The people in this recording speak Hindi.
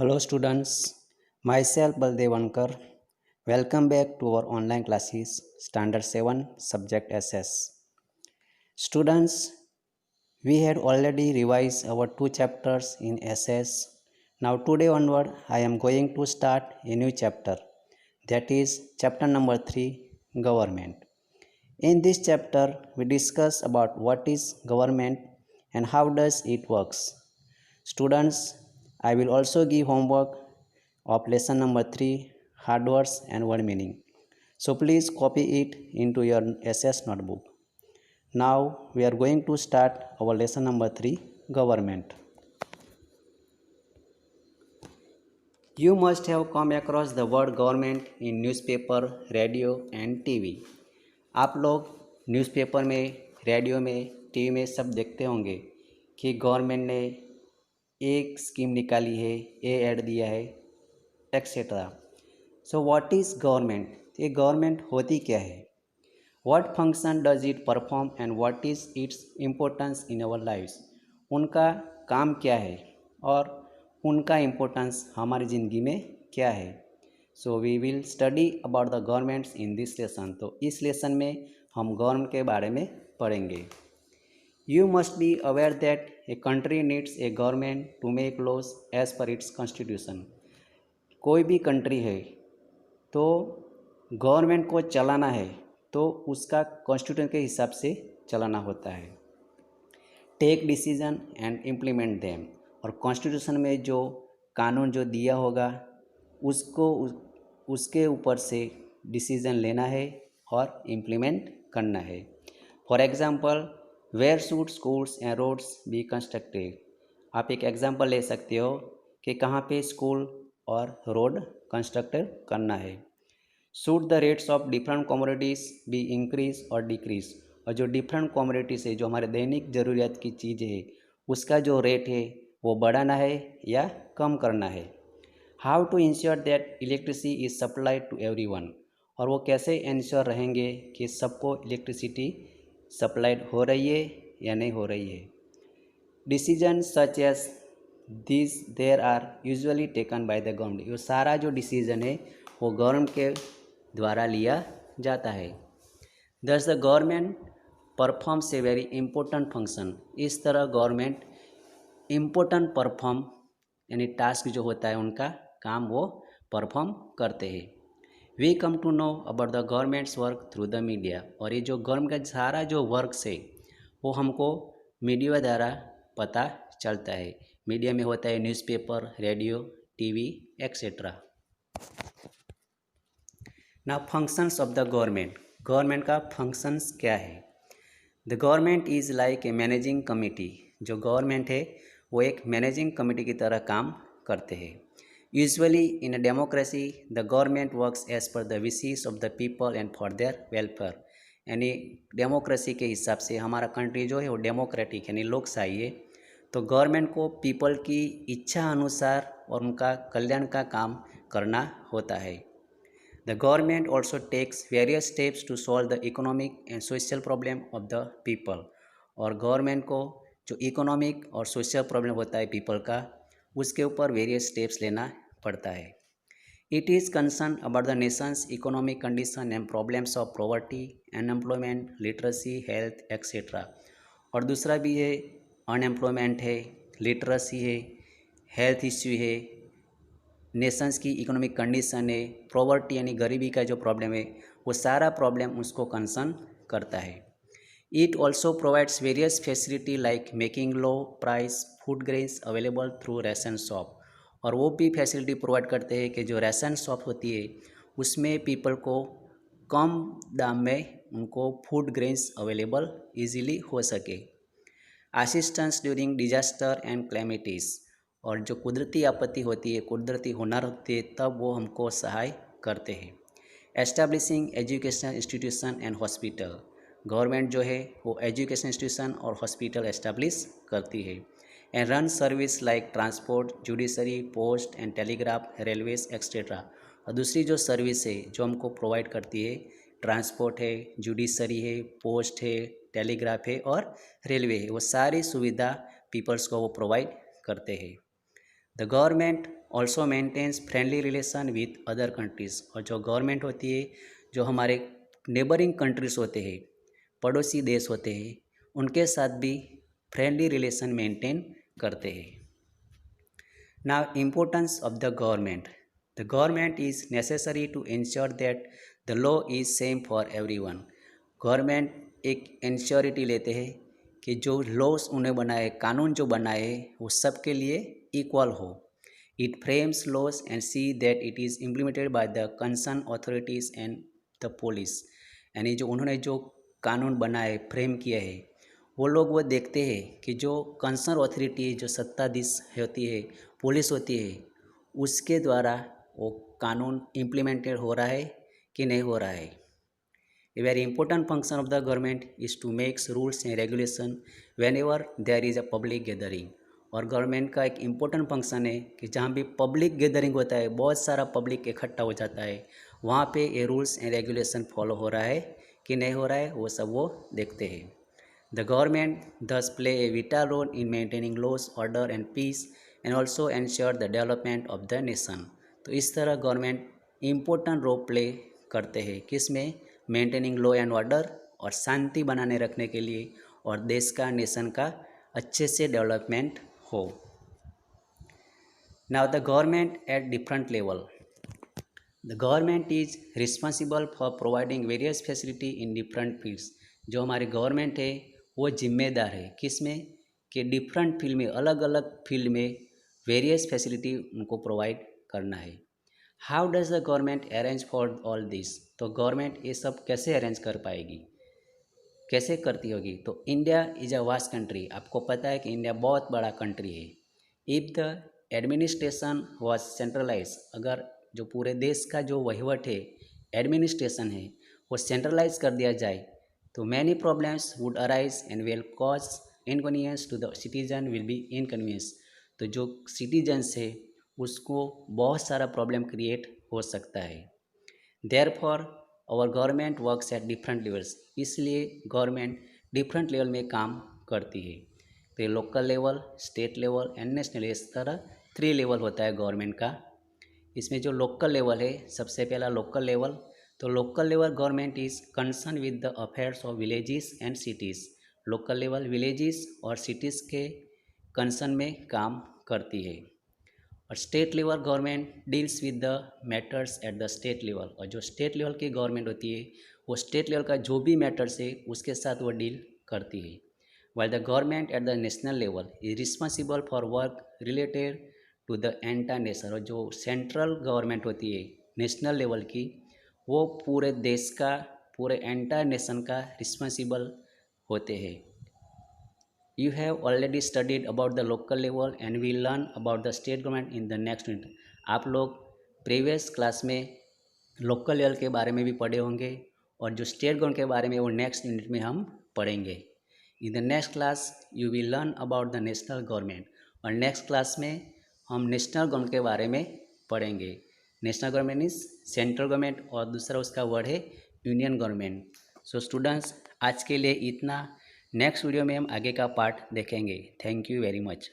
Hello students, myself Baldevankar. Welcome back to our online classes Standard 7 Subject SS. Students, we had already revised our two chapters in SS. Now today onward I am going to start a new chapter, that is chapter number 3, Government. In this chapter we discuss about what is government and how does it works. Students, I will also give homework of lesson number 3, hard words and word meaning. So please copy it into your SS notebook. Now we are going to start our lesson number 3, government. You must have come across the word government in newspaper, radio and TV. आप लोग न्यूज़पेपर में, रेडियो में, टीवी में सब देखते होंगे कि गवर्नमेंट ने एक स्कीम निकाली है, ये ऐड दिया है, etcetera. So what is government? ये गवर्नमेंट होती क्या है? What function does it perform and what is its importance in our lives? उनका काम क्या है और उनका इम्पोर्टेंस हमारी ज़िंदगी में क्या है? So we will study about the governments in this lesson. तो इस लेसन में हम गवर्नमेंट के बारे में पढ़ेंगे. You must be aware that a country needs a government to make laws as per its constitution. कोई भी कंट्री है तो गवर्नमेंट को चलाना है तो उसका कॉन्स्टिट्यूशन के हिसाब से चलाना होता है. Take decision and implement them. और कॉन्स्टिट्यूशन में जो कानून जो दिया होगा उसके ऊपर से डिसीजन लेना है और इम्प्लीमेंट करना है. For example, where should schools and roads be constructed? आप एक एग्जांपल ले सकते हो कि कहाँ पे स्कूल और रोड कंस्ट्रक्ट करना है. Should the rates of different commodities be increase और डिक्रीज? और जो डिफरेंट कमोडिटीज़ है, जो हमारे दैनिक ज़रूरियात की चीज़ है, उसका जो रेट है वो बढ़ाना है या कम करना है. How to ensure that electricity is supplied to everyone? और वो कैसे इंश्योर रहेंगे कि सबको इलेक्ट्रिसिटी सप्लाइड हो रही है या नहीं हो रही है. Decision such as this there are usually taken by the government. ये सारा जो डिसीजन है वो गवर्नमेंट के द्वारा लिया जाता है. Thus the government performs a very important function. इस तरह गवर्नमेंट इम्पोर्टेंट परफॉर्म यानी टास्क जो होता है उनका काम वो परफॉर्म करते हैं. We come to know about the government's work through the media. और ये जो गवर्नमेंट का सारा जो वर्क्स है वो हमको मीडिया द्वारा पता चलता है. मीडिया में होता है न्यूज़पेपर, रेडियो, टीवी एक्सेट्रा. ना functions of the government. Government का फंक्शंस क्या है? The government is like a managing committee. जो गवर्नमेंट है वो एक मैनेजिंग कमिटी की तरह काम करते हैं. Usually in a democracy, the government works as per the wishes of the people and for their welfare. यानी डेमोक्रेसी के हिसाब से हमारा कंट्री जो है वो डेमोक्रेटिक यानी लोकशाही है. तो गवर्नमेंट को पीपल की इच्छा अनुसार और उनका कल्याण का काम करना होता है. The government also takes various steps to solve the economic and social problem of the people. और गवर्नमेंट को जो इकोनॉमिक और सोशल प्रॉब्लम होता है पीपल का, उसके ऊपर वेरियस स्टेप्स लेना पड़ता है. It is concern about the Nations economic condition and problems of poverty, unemployment, literacy, health etcetera. और दूसरा भी है अनएम्प्लॉयमेंट है, लिटरेसी है, हेल्थ इश्यू है, नेशंस की इकोनॉमिक कंडीशन है, पॉवर्टी यानी गरीबी का जो प्रॉब्लम है, वो सारा प्रॉब्लम उसको कंसर्न करता है. It also provides various facility like making low price food grains available through ration shop. और वो भी फैसिलिटी प्रोवाइड करते हैं कि जो राशन शॉप होती है उसमें पीपल को कम दाम में उनको फूड ग्रेन्स अवेलेबल इजीली हो सके. Assistance during disaster and calamities. और जो कुदरती आपत्ति होती है, कुदरती होनार होती है, तब वो हमको सहाय करते हैं. Establishing educational institution and hospital. Government जो है वो एजुकेशन इंस्टीट्यूशन और हॉस्पिटल एस्टैब्लिश करती है. And run service like transport, judiciary, post and telegraph, railways etcetera. और दूसरी जो सर्विस है जो हमको प्रोवाइड करती है, ट्रांसपोर्ट है, जुडिशरी है, पोस्ट है, टेलीग्राफ है और रेलवे है, वो सारी सुविधा पीपल्स को वो प्रोवाइड करते हैं. The government also maintains friendly relation with other countries, और जो गवर्नमेंट होती है जो हमारे नेबरिंग कंट्रीज़ होते हैं, पड़ोसी देश होते हैं, उनके साथ भी फ्रेंडली रिलेशन मेंटेन करते हैं। Now importance of the government is necessary to ensure that the law is same for everyone. Government एक इंश्योरिटी लेते हैं कि जो लॉस उन्हें बनाए, कानून जो बनाए वो सबके लिए इक्वल हो। It frames loss and see that it is implemented by the concern authorities and the police. यानी जो उन्होंने जो कानून बनाए, फ्रेम किया है, वो लोग वो देखते हैं कि जो कंसर्न अथॉरिटी, जो सत्ताधीश होती है, पुलिस होती है, उसके द्वारा वो कानून इम्प्लीमेंटेड हो रहा है कि नहीं हो रहा है। A very important function of the government is to make rules and regulation whenever there is a public gathering। और गवर्नमेंट का एक इम्पोर्टेंट फंक्शन है कि जहाँ भी पब्लिक गैदरिंग होता है, बहुत सारा पब्लिक इकट्ठा हो जाता है, वहाँ पे ये रूल्स एंड रेगुलेशन फॉलो हो रहा है कि नहीं हो रहा है, वो सब वो देखते हैं। The government thus play a vital role in maintaining laws, order and peace and also ensure the development of the nation। तो इस तरह गवर्नमेंट इम्पोर्टेंट रोल प्ले करते हैं, किस में? मेंटेनिंग लॉ एंड ऑर्डर, और शांति बनाने रखने के लिए, और देश का, नेशन का अच्छे से डेवलपमेंट हो। Now the government at different level. The government is responsible for providing various facility in different fields. जो हमारे गवर्नमेंट है वो जिम्मेदार है किस में? कि डिफरेंट फील्ड में, अलग अलग फील्ड में वेरियस फैसिलिटी उनको प्रोवाइड करना है। How does the government arrange for all this? तो गवर्नमेंट ये सब कैसे अरेंज कर पाएगी, कैसे करती होगी? तो India is a vast country. आपको पता है कि इंडिया बहुत बड़ा कंट्री है। If the administration was centralize, अगर जो पूरे देश का जो वहीवट है, एडमिनिस्ट्रेशन है, वो सेंट्रलाइज कर दिया जाए, तो many problems would arise and will cause inconvenience to the citizen will be inconvenience. तो जो सिटीजन्स है उसको बहुत सारा प्रॉब्लम क्रिएट हो सकता है। Therefore our government works at different levels, इसलिए गवर्नमेंट डिफरेंट लेवल में काम करती है। तो local level, state level and national, इस तरह 3 लेवल होता है गवर्नमेंट का। इसमें जो लोकल लेवल है, सबसे पहला लोकल लेवल। तो local level government is concern with the affairs of villages and cities. Local level villages और सिटीज़ के कंसर्न में काम करती है। और state level government deals with the matters at the state level, और जो स्टेट लेवल की गवर्नमेंट होती है वो स्टेट लेवल का जो भी मैटर्स है उसके साथ वो डील करती है। While the government at the national level is responsible for work related to the entire nation, और जो सेंट्रल गवर्नमेंट होती है नेशनल लेवल की, वो पूरे देश का, पूरे एंटायर नेशन का रिस्पॉन्सिबल होते हैं। You have already studied about the local level and we learn about the state government in the next unit। आप लोग प्रीवियस क्लास में लोकल लेवल के बारे में भी पढ़े होंगे, और जो स्टेट गवर्नमेंट के बारे में वो नेक्स्ट यूनिट में हम पढ़ेंगे। In the next class you will learn about the national government, और नेक्स्ट क्लास में हम नेशनल गवर्नमेंट के बारे में पढ़ेंगे। National government is central government, और दूसरा उसका वर्ड है यूनियन गवर्नमेंट। सो स्टूडेंट्स, आज के लिए इतना। नेक्स्ट वीडियो में हम आगे का पार्ट देखेंगे। Thank you very much.